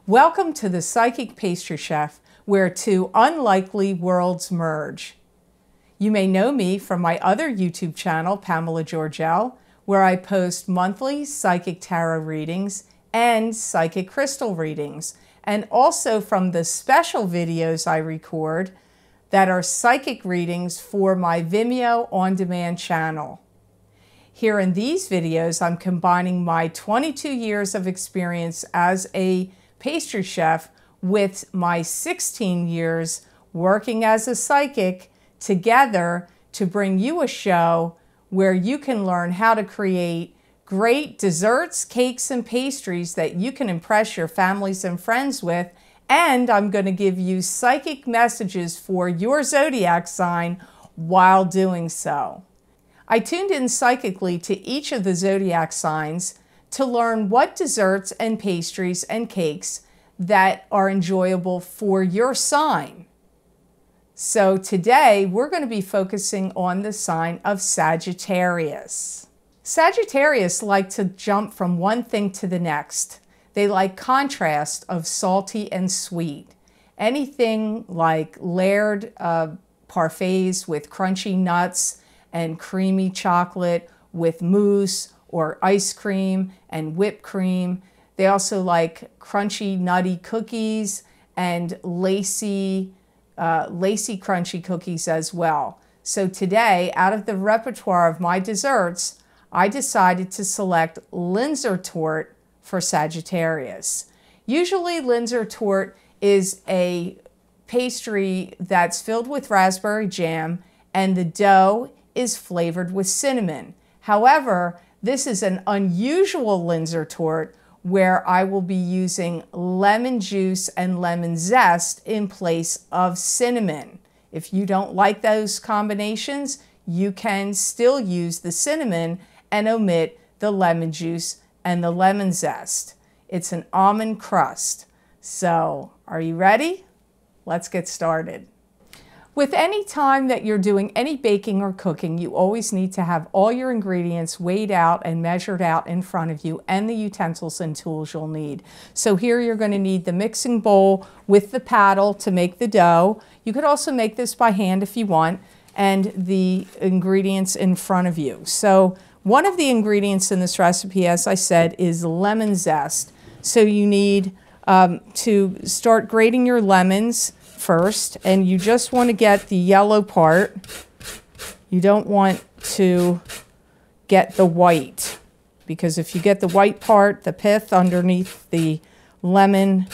Welcome to the Psychic Pastry Chef, where two unlikely worlds merge. You may know me from my other YouTube channel, Pam Georgel, where I post monthly psychic tarot readings and psychic crystal readings, and also from the special videos I record that are psychic readings for my Vimeo On Demand channel. Here in these videos, I'm combining my 22 years of experience as a pastry chef with my 16 years working as a psychic together to bring you a show where you can learn how to create great desserts, cakes, and pastries that you can impress your families and friends with. And I'm going to give you psychic messages for your zodiac sign while doing so. I tuned in psychically to each of the zodiac signs to learn what desserts and pastries and cakes that are enjoyable for your sign. So today we're going to be focusing on the sign of Sagittarius. Sagittarius like to jump from one thing to the next. They like contrast of salty and sweet. Anything like layered parfaits with crunchy nuts and creamy chocolate with mousse or ice cream and whipped cream. They also like crunchy, nutty cookies and lacy crunchy cookies as well. So today, out of the repertoire of my desserts, I decided to select Linzer Torte for Sagittarius. Usually Linzer Torte is a pastry that's filled with raspberry jam and the dough is flavored with cinnamon. However, this is an unusual Linzer Torte where I will be using lemon juice and lemon zest in place of cinnamon. If you don't like those combinations, you can still use the cinnamon and omit the lemon juice and the lemon zest. It's an almond crust. So, are you ready? Let's get started. With any time that you're doing any baking or cooking, you always need to have all your ingredients weighed out and measured out in front of you and the utensils and tools you'll need. So here you're going to need the mixing bowl with the paddle to make the dough. You could also make this by hand if you want, and the ingredients in front of you. So one of the ingredients in this recipe, as I said, is lemon zest. So you need to start grating your lemons first, and you just want to get the yellow part. You don't want to get the white, because if you get the white part, the pith underneath the lemon,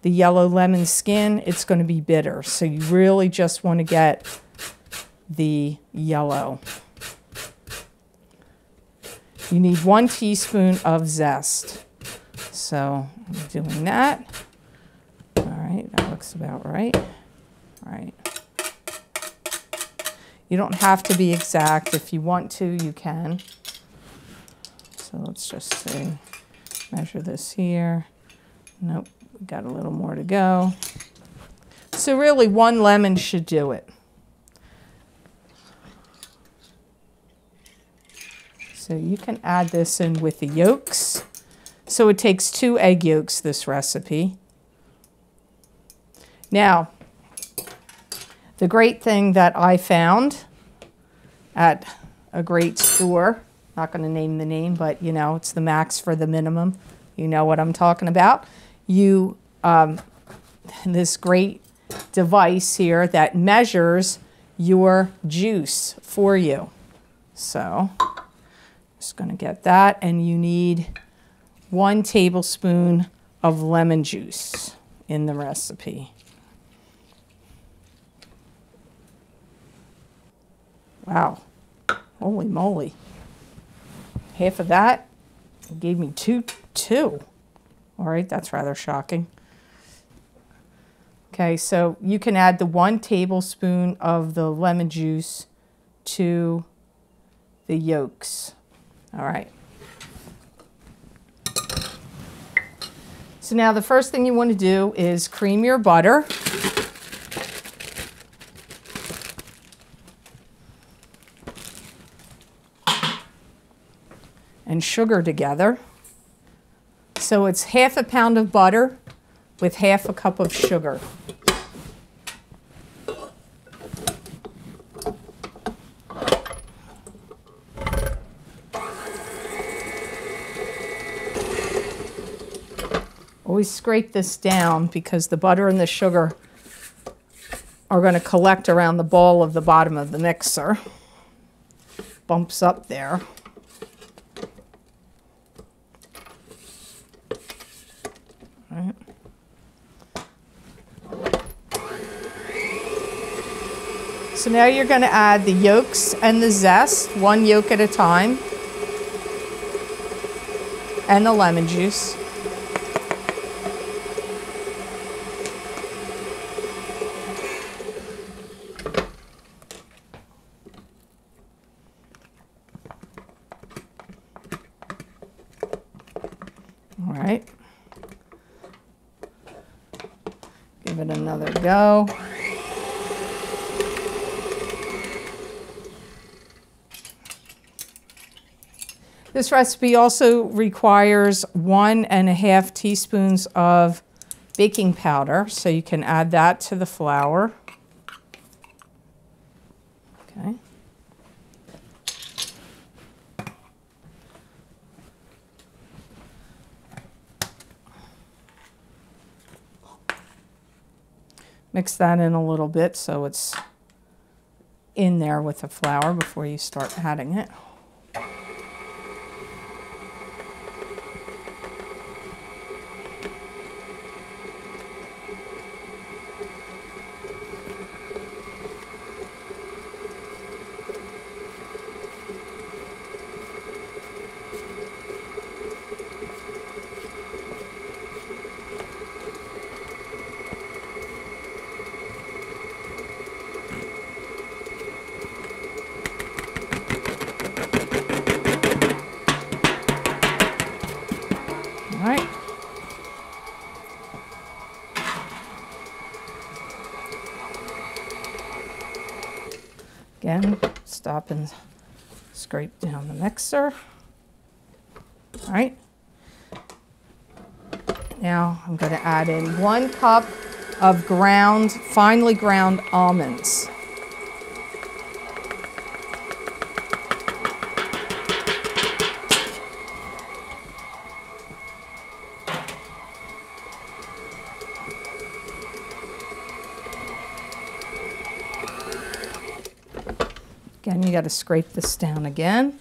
the yellow lemon skin, it's going to be bitter. So you really just want to get the yellow. You need 1 teaspoon of zest. So I'm doing that. All right, that looks about right. All right. You don't have to be exact. If you want to, you can. So let's just say, measure this here. Nope, we got a little more to go. So really 1 lemon should do it. So you can add this in with the yolks. So it takes 2 egg yolks, this recipe. Now, the great thing that I found at a great store, not going to name the name, but you know, it's the max for the minimum. You know what I'm talking about. This great device here that measures your juice for you. So, just going to get that, and you need 1 tablespoon of lemon juice in the recipe. Wow, holy moly. Half of that gave me two. All right, that's rather shocking. Okay, so you can add the 1 tablespoon of the lemon juice to the yolks. All right. So now the first thing you want to do is cream your butter. And sugar together. So it's 1/2 pound of butter with 1/2 cup of sugar. Always scrape this down because the butter and the sugar are going to collect around the ball of the bottom of the mixer. Bumps up there. Right. So now you're going to add the yolks and the zest, 1 yolk at a time, and the lemon juice. All right. Give it another go. This recipe also requires 1½ teaspoons of baking powder, so you can add that to the flour. Okay. Mix that in a little bit so it's in there with the flour before you start adding it. Again, stop and scrape down the mixer. All right. Now I'm going to add in 1 cup of finely ground almonds. Again, you got to scrape this down again.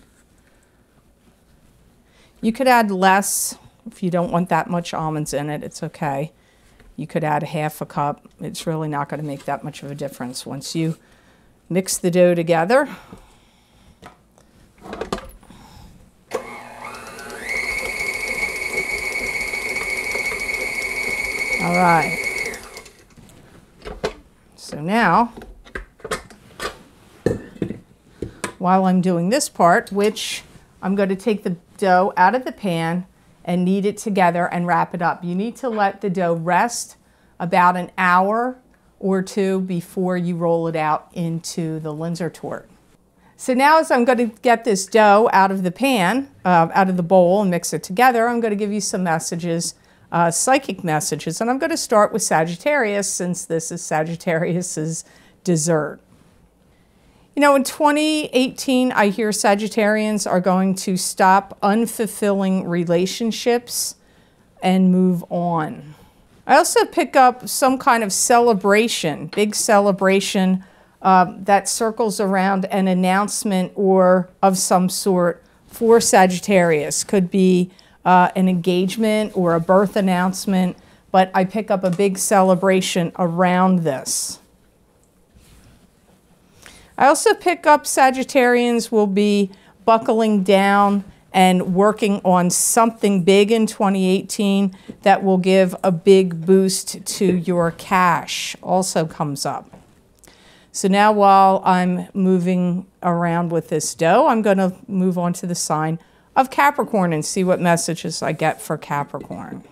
You could add less if you don't want that much almonds in it. It's okay. You could add 1/2 cup. It's really not going to make that much of a difference once you mix the dough together. All right. So now, while I'm doing this part, which I'm going to take the dough out of the pan and knead it together and wrap it up. You need to let the dough rest about an hour or 2 before you roll it out into the Linzer Torte. So now as I'm going to get this dough out of the pan, out of the bowl and mix it together, I'm going to give you some messages, psychic messages. And I'm going to start with Sagittarius since this is Sagittarius's dessert. You know, in 2018, I hear Sagittarians are going to stop unfulfilling relationships and move on. I also pick up some kind of celebration, big celebration that circles around an announcement or of some sort for Sagittarius. Could be an engagement or a birth announcement, but I pick up a big celebration around this. I also pick up Sagittarians will be buckling down and working on something big in 2018 that will give a big boost to your cash also comes up. So now while I'm moving around with this dough, I'm going to move on to the sign of Capricorn and see what messages I get for Capricorn.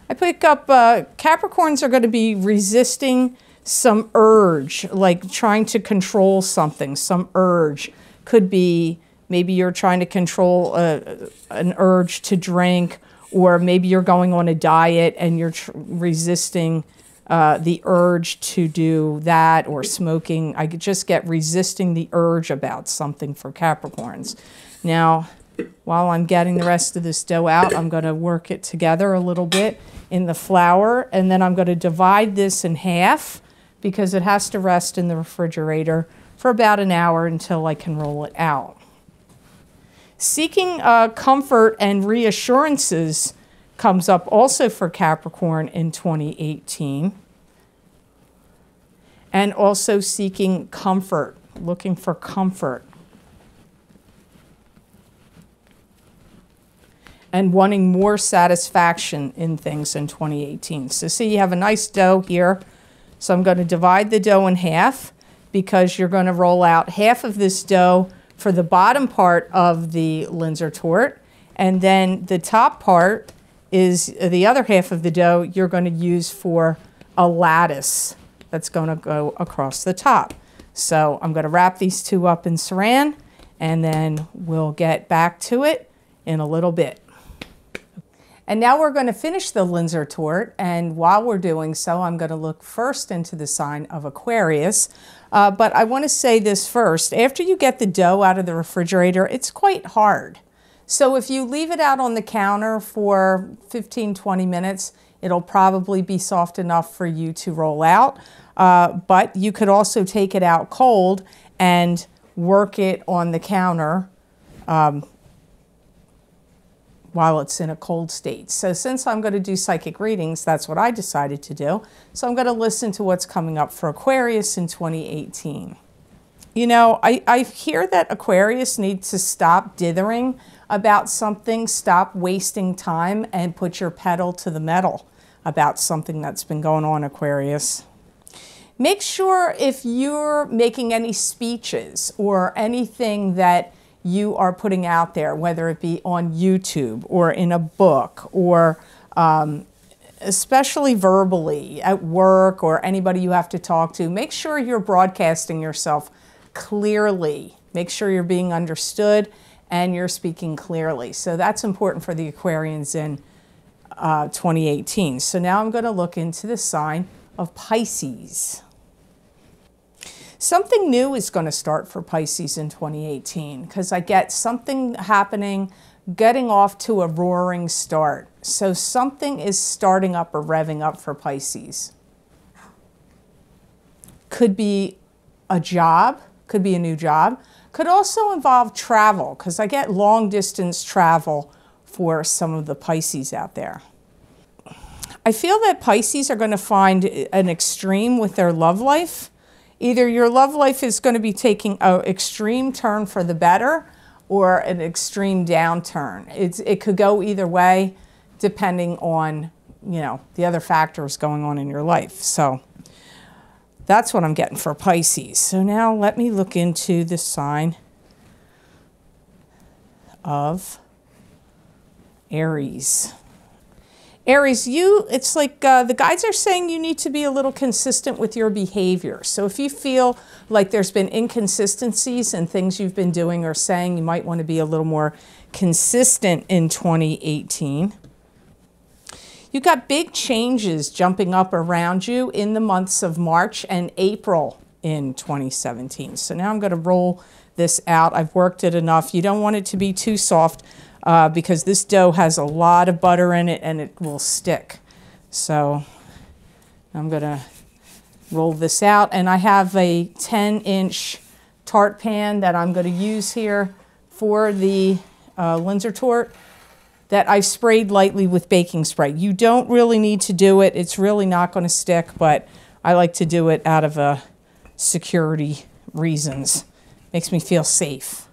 I pick up, Capricorns are going to be resisting some urge, like trying to control something, some urge. Could be maybe you're trying to control an urge to drink, or maybe you're going on a diet and you're resisting the urge to do that, or smoking. I just get resisting the urge about something for Capricorns. Now, while I'm getting the rest of this dough out, I'm going to work it together a little bit in the flour, and then I'm going to divide this in half because it has to rest in the refrigerator for about an hour until I can roll it out. Seeking comfort and reassurances comes up also for Capricorn in 2018. And also seeking comfort, looking for comfort. And wanting more satisfaction in things in 2018. So see, you have a nice dough here. So I'm going to divide the dough in half because you're going to roll out half of this dough for the bottom part of the Linzer Torte, and then the top part is the other half of the dough you're going to use for a lattice that's going to go across the top. So I'm going to wrap these two up in saran, and then we'll get back to it in a little bit. And now we're going to finish the Linzer Torte, and while we're doing so, I'm going to look first into the sign of Aquarius. But I want to say this first. After you get the dough out of the refrigerator, it's quite hard. So if you leave it out on the counter for 15-20 minutes, it'll probably be soft enough for you to roll out. But you could also take it out cold and work it on the counter while it's in a cold state. So since I'm going to do psychic readings, that's what I decided to do. So I'm going to listen to what's coming up for Aquarius in 2018. You know, I hear that Aquarius needs to stop dithering about something, stop wasting time, and put your pedal to the metal about something that's been going on, Aquarius. Make sure if you're making any speeches or anything that you are putting out there, whether it be on YouTube or in a book or especially verbally at work or anybody you have to talk to, make sure you're broadcasting yourself clearly. Make sure you're being understood and you're speaking clearly. So that's important for the Aquarians in 2018. So now I'm going to look into the sign of Pisces. Something new is going to start for Pisces in 2018 because I get something happening, getting off to a roaring start. So something is starting up or revving up for Pisces. Could be a job, could be a new job. Could also involve travel because I get long distance travel for some of the Pisces out there. I feel that Pisces are going to find an extreme with their love life. Either your love life is going to be taking an extreme turn for the better or an extreme downturn. It could go either way depending on, you know, the other factors going on in your life. So that's what I'm getting for Pisces. So now let me look into the sign of Aries. Aries, it's like the guides are saying you need to be a little consistent with your behavior. So if you feel like there's been inconsistencies in things you've been doing or saying, you might want to be a little more consistent in 2018. You've got big changes jumping up around you in the months of March and April in 2017. So now I'm going to roll this out. I've worked it enough. You don't want it to be too soft. Because this dough has a lot of butter in it and it will stick. So I'm going to roll this out. And I have a 10-inch tart pan that I'm going to use here for the Linzer Torte that I've sprayed lightly with baking spray. You don't really need to do it. It's really not going to stick, but I like to do it out of security reasons. Makes me feel safe.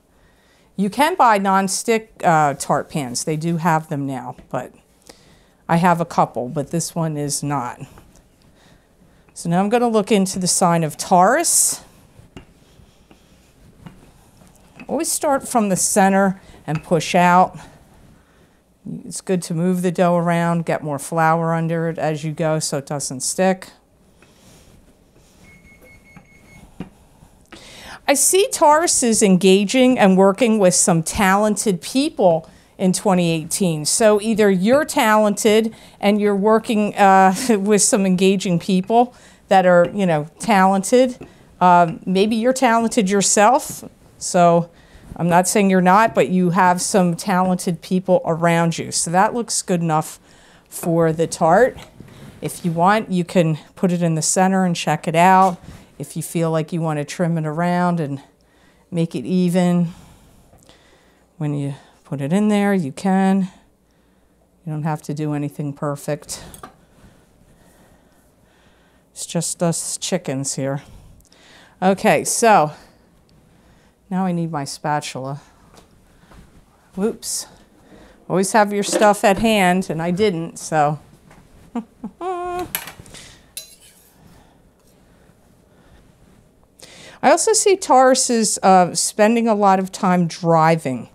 You can buy non-stick tart pans. They do have them now, but I have a couple, but this one is not. So now I'm going to look into the sign of Taurus. Always start from the center and push out. It's good to move the dough around, get more flour under it as you go so it doesn't stick. I see Taurus is engaging and working with some talented people in 2018. So either you're talented and you're working with some engaging people that are, you know, talented. Maybe you're talented yourself. So I'm not saying you're not, but you have some talented people around you. So that looks good enough for the tart. If you want, you can put it in the center and check it out. If you feel like you want to trim it around and make it even, when you put it in there, you can. You don't have to do anything perfect. It's just us chickens here. Okay, so now I need my spatula. Whoops. Always have your stuff at hand, and I didn't, so. I also see Taurus is spending a lot of time driving.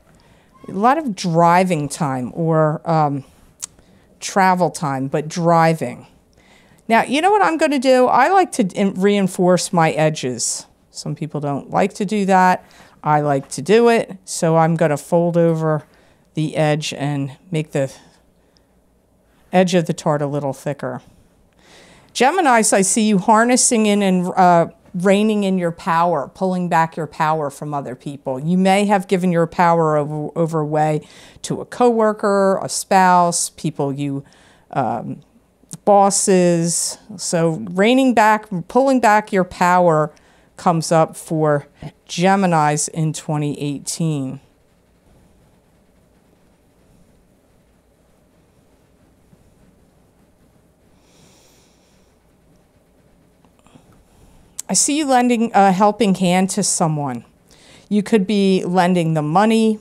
A lot of driving time or travel time, but driving. Now, you know what I'm going to do? I like to reinforce my edges. Some people don't like to do that. I like to do it. So I'm going to fold over the edge and make the edge of the tart a little thicker. Geminis, I see you harnessing in and reining in your power, pulling back your power from other people. You may have given your power over away to a coworker, a spouse, people you, bosses. So reining back, pulling back your power comes up for Geminis in 2018. I see you lending a helping hand to someone. You could be lending them money.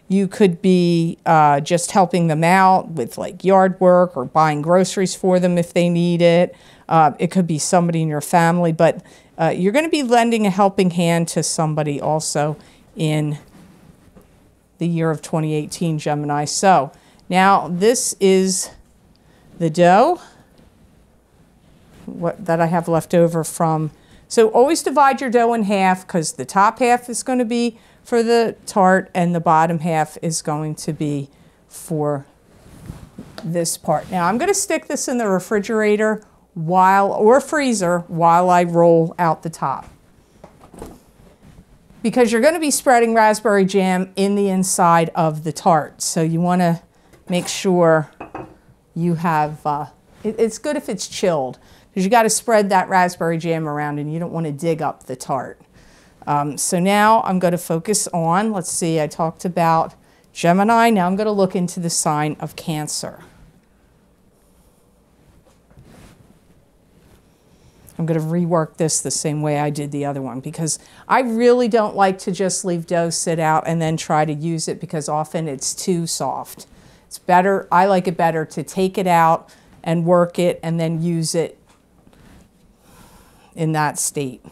You could be just helping them out with like yard work or buying groceries for them if they need it. It could be somebody in your family, but you're going to be lending a helping hand to somebody also in the year of 2018, Gemini. So now this is the dough that I have left over from. So always divide your dough in half because the top half is going to be for the tart and the bottom half is going to be for this part. Now I'm going to stick this in the refrigerator or freezer while I roll out the top. Because you're going to be spreading raspberry jam in the inside of the tart. So you want to make sure you have, it's good if it's chilled. Because you got to spread that raspberry jam around and you don't want to dig up the tart. So now I'm going to focus on, let's see, I talked about Gemini. Now I'm going to look into the sign of Cancer. I'm going to rework this the same way I did the other one because I really don't like to just leave dough sit out and then try to use it because often it's too soft. It's better, I like it better to take it out and work it and then use it in that state.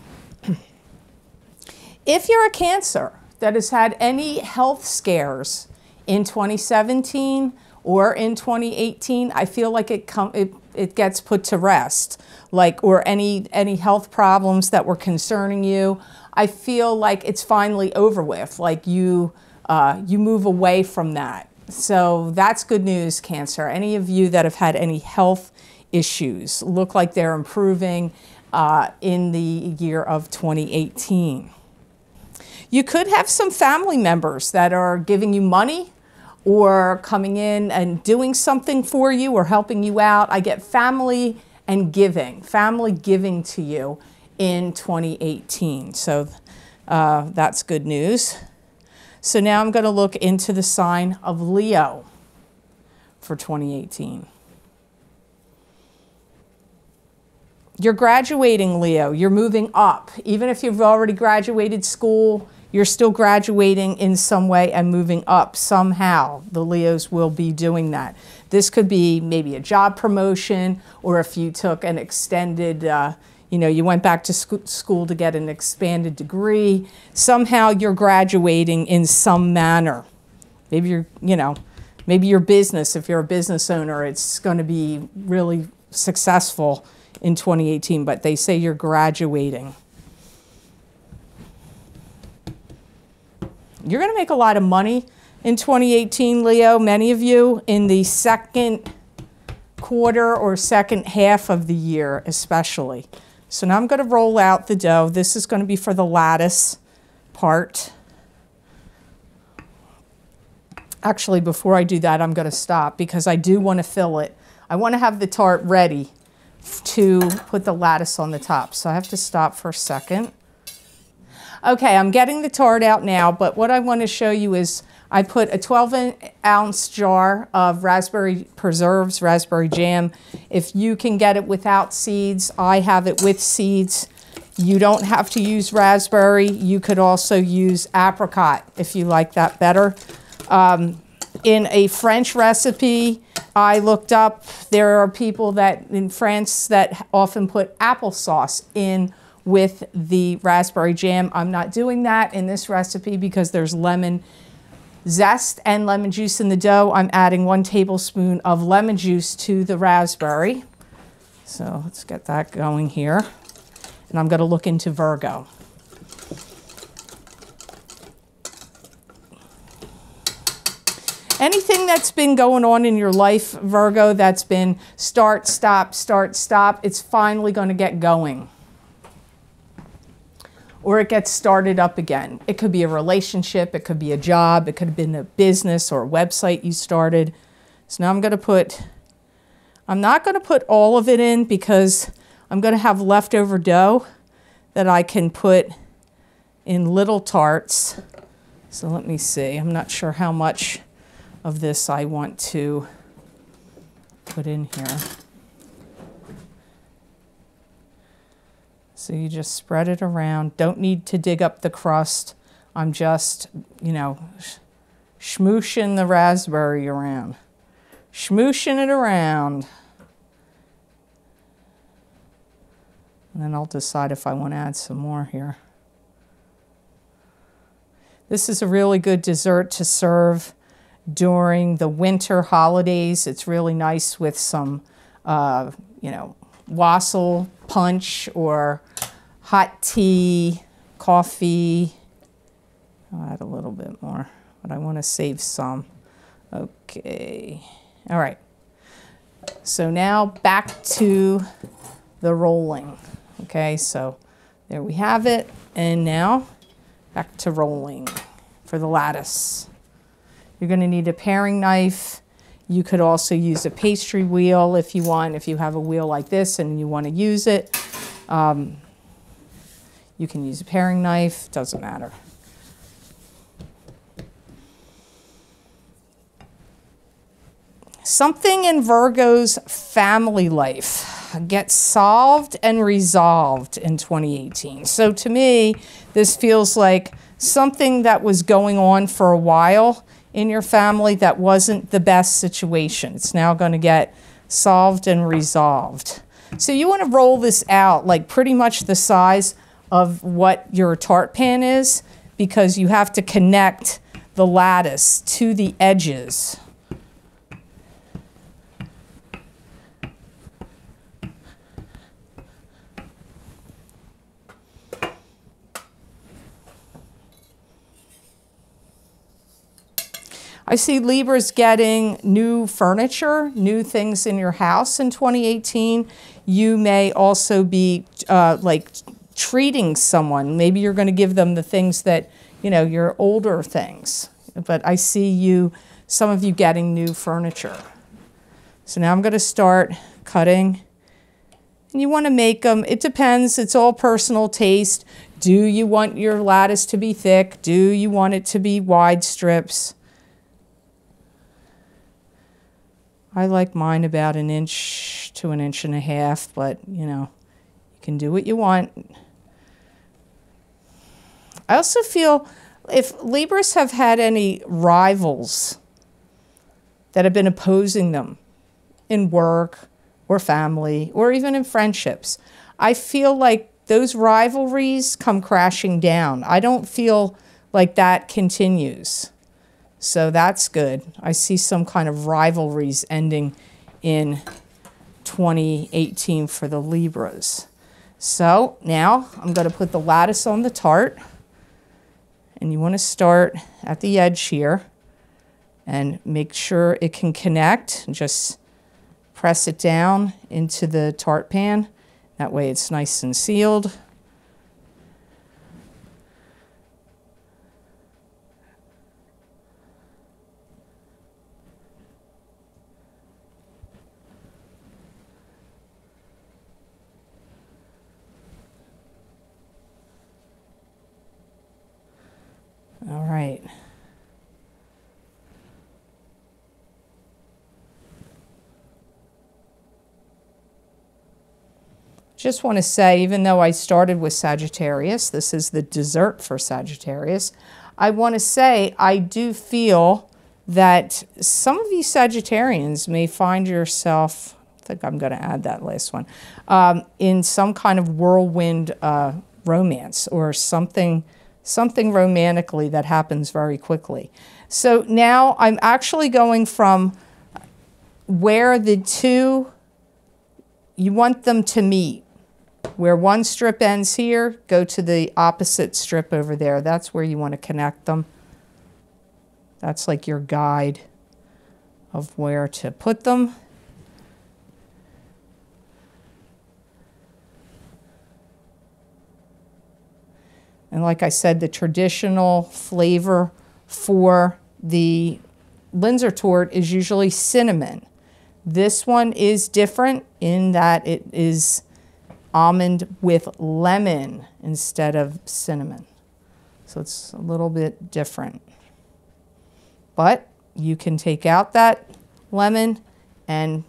If you're a Cancer that has had any health scares in 2017 or in 2018, I feel like it gets put to rest. Like, or any health problems that were concerning you, I feel like it's finally over with. Like you move away from that. So that's good news, Cancer. Any of you that have had any health issues look like they're improving in the year of 2018. You could have some family members that are giving you money or coming in and doing something for you or helping you out. I get family giving to you in 2018. So that's good news. So now I'm going to look into the sign of Leo for 2018. You're graduating, Leo. You're moving up. Even if you've already graduated school, you're still graduating in some way and moving up somehow. The Leos will be doing that. This could be maybe a job promotion, or if you took an extended, you know, you went back to school to get an expanded degree. Somehow you're graduating in some manner. Maybe you're, you know, maybe your business, if you're a business owner, it's going to be really successful in 2018, but they say you're graduating. You're going to make a lot of money in 2018, Leo, many of you, in the second quarter or second half of the year especially. So now I'm going to roll out the dough. This is going to be for the lattice part. Actually, before I do that, I'm going to stop because I do want to fill it. I want to have the tart ready to put the lattice on the top. So I have to stop for a second. Okay, I'm getting the tart out now, but what I want to show you is I put a 12-ounce jar of raspberry preserves, raspberry jam. If you can get it without seeds, I have it with seeds. You don't have to use raspberry. You could also use apricot if you like that better. In a French recipe I looked up, there are people that in France that often put applesauce in with the raspberry jam. I'm not doing that in this recipe because there's lemon zest and lemon juice in the dough. I'm adding 1 tablespoon of lemon juice to the raspberry. So let's get that going here. And I'm going to look into Virgo. Anything that's been going on in your life, Virgo, that's been start, stop, it's finally going to get going. Or it gets started up again. It could be a relationship, it could be a job, it could have been a business or a website you started. So now I'm not going to put all of it in because I'm going to have leftover dough that I can put in little tarts. So let me see, I'm not sure how much of this I want to put in here. So you just spread it around. Don't need to dig up the crust. I'm just, you know, smooshing the raspberry around. Smooshing it around. And then I'll decide if I want to add some more here. This is a really good dessert to serve during the winter holidays. It's really nice with some, you know, wassail punch or hot tea, coffee. I'll add a little bit more, but I want to save some. Okay. All right. So now back to the rolling. Okay, so there we have it. And now back to rolling for the lattice. You're going to need a paring knife. You could also use a pastry wheel if you want, if you have a wheel like this and you want to use it. You can use a paring knife, doesn't matter. Something in Virgo's family life gets solved and resolved in 2018. So to me, this feels like something that was going on for a while in your family that wasn't the best situation. It's now going to get solved and resolved. So you want to roll this out like pretty much the size of what your tart pan is, because you have to connect the lattice to the edges. I see Libras getting new furniture, new things in your house in 2018. You may also be like treating someone. Maybe you're going to give them the things that, you know, your older things. But I see you, some of you getting new furniture. So now I'm going to start cutting. And you want to make them, it depends, it's all personal taste. Do you want your lattice to be thick? Do you want it to be wide strips? I like mine about 1 inch to 1.5 inches, but you know, you can do what you want. I also feel If Libras have had any rivals that have been opposing them in work or family or even in friendships, I feel like those rivalries come crashing down. I don't feel like that continues. So that's good. I see some kind of rivalries ending in 2018 for the Libras. So now I'm going to put the lattice on the tart. And you want to start at the edge here and make sure it can connect. Just press it down into the tart pan. That way it's nice and sealed. All right. Just want to say, even though I started with Sagittarius, this is the dessert for Sagittarius, I want to say I do feel that some of you Sagittarians may find yourself, I think I'm going to add that last one, in some kind of whirlwind romance or something romantically that happens very quickly. So now I'm actually going from where the two, you want them to meet. Where one strip ends here, go to the opposite strip over there. That's where you want to connect them. That's like your guide of where to put them. And like I said, the traditional flavor for the Linzer Torte is usually cinnamon. This one is different in that it is almond with lemon instead of cinnamon. So it's a little bit different. But you can take out that lemon and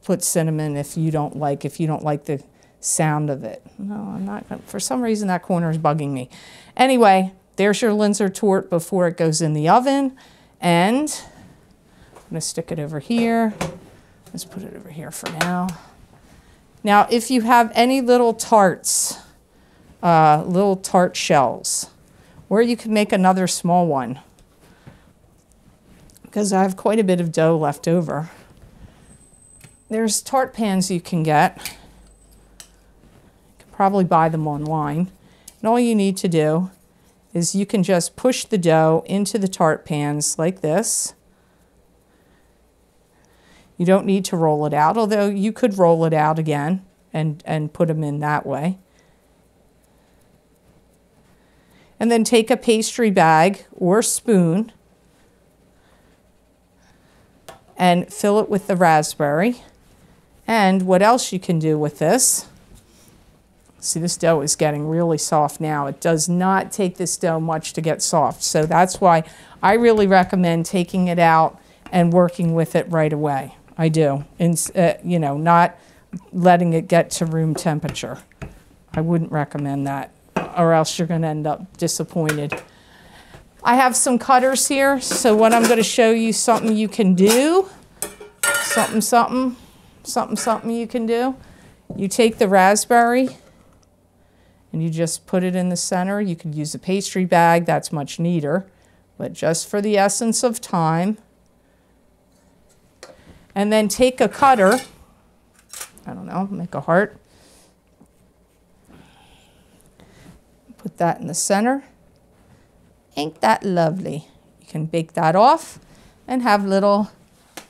put cinnamon if you don't like the sound of it. No, I'm not. For some reason, that corner is bugging me. Anyway, there's your Linzer Torte before it goes in the oven. And I'm going to stick it over here. Let's put it over here for now. Now, if you have any little tarts, little tart shells, or you can make another small one, because I have quite a bit of dough left over. There's tart pans you can get. You can probably buy them online. And all you need to do is you can just push the dough into the tart pans like this. You don't need to roll it out, although you could roll it out again and put them in that way. And then take a pastry bag or spoon and fill it with the raspberry. And what else you can do with this, see, this dough is getting really soft now. It does not take this dough much to get soft. So that's why I really recommend taking it out and working with it right away. I do. And, you know, not letting it get to room temperature. I wouldn't recommend that, or else you're going to end up disappointed. I have some cutters here, so what I'm going to show you something you can do. Something you can do. You take the raspberry and you just put it in the center. You could use a pastry bag, that's much neater, but just for the essence of time. And then take a cutter, I don't know, make a heart. Put that in the center. Ain't that lovely? You can bake that off and have little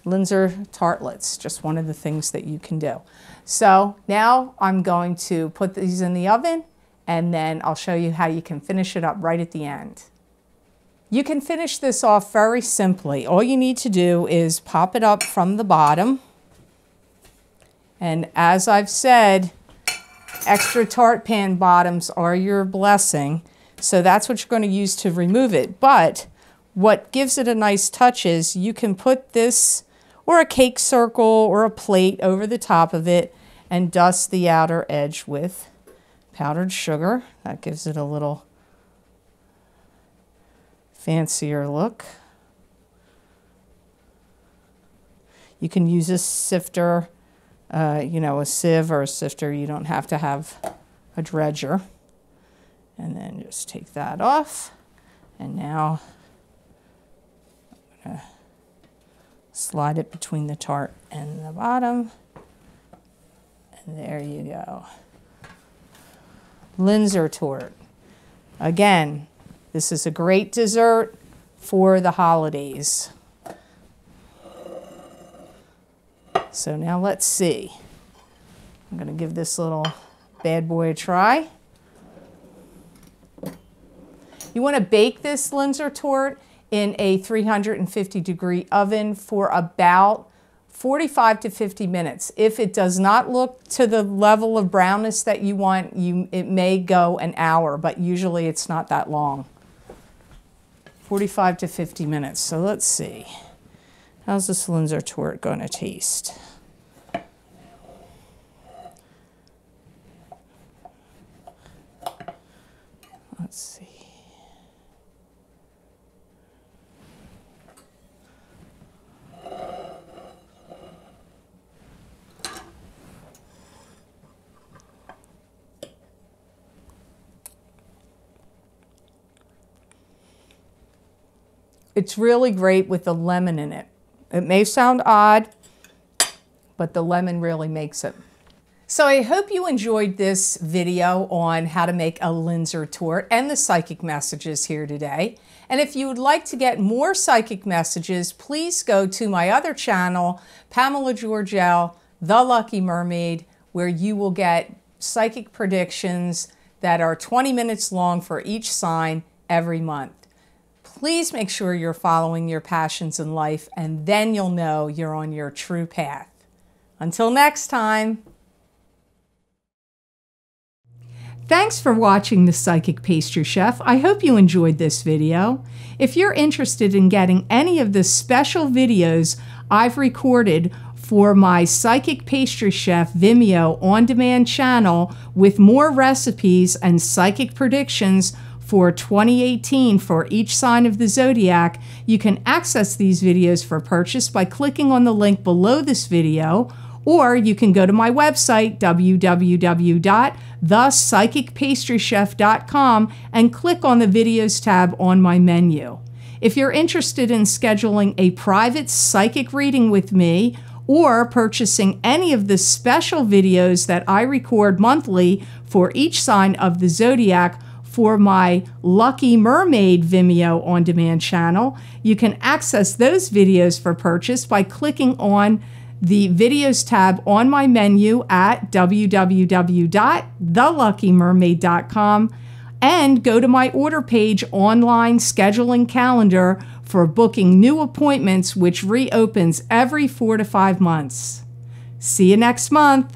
Linzer tartlets, just one of the things that you can do. So now I'm going to put these in the oven and then I'll show you how you can finish it up right at the end. You can finish this off very simply. All you need to do is pop it up from the bottom. And as I've said, extra tart pan bottoms are your blessing. So that's what you're going to use to remove it. But what gives it a nice touch is you can put this or a cake circle or a plate over the top of it and dust the outer edge with powdered sugar. That gives it a little fancier look. You can use a sifter, you know, a sieve or a sifter. You don't have to have a dredger. And then just take that off. And now I'm going to slide it between the tart and the bottom. And there you go. Linzer Torte. Again, this is a great dessert for the holidays. So now let's see. I'm going to give this little bad boy a try. You want to bake this Linzer Torte in a 350-degree oven for about 45 to 50 minutes. If it does not look to the level of brownness that you want, it may go an hour, but usually it's not that long. 45 to 50 minutes. So let's see. How's this Linzer Torte going to taste? Let's see. It's really great with the lemon in it. It may sound odd, but the lemon really makes it. So I hope you enjoyed this video on how to make a Linzer Torte and the psychic messages here today. And if you would like to get more psychic messages, please go to my other channel, Pamela Georgel, The Lucky Mermaid, where you will get psychic predictions that are 20 minutes long for each sign every month. Please make sure you're following your passions in life, and then you'll know you're on your true path. Until next time. Thanks for watching The Psychic Pastry Chef. I hope you enjoyed this video. If you're interested in getting any of the special videos I've recorded for my Psychic Pastry Chef Vimeo On Demand channel with more recipes and psychic predictions for 2018 for each sign of the Zodiac, you can access these videos for purchase by clicking on the link below this video, or you can go to my website, www.thepsychicpastrychef.com, and click on the Videos tab on my menu. If you're interested in scheduling a private psychic reading with me, or purchasing any of the special videos that I record monthly for each sign of the Zodiac for my Lucky Mermaid Vimeo On Demand channel, you can access those videos for purchase by clicking on the Videos tab on my menu at www.theluckymermaid.com and go to my order page online scheduling calendar for booking new appointments, which reopens every 4 to 5 months. See you next month.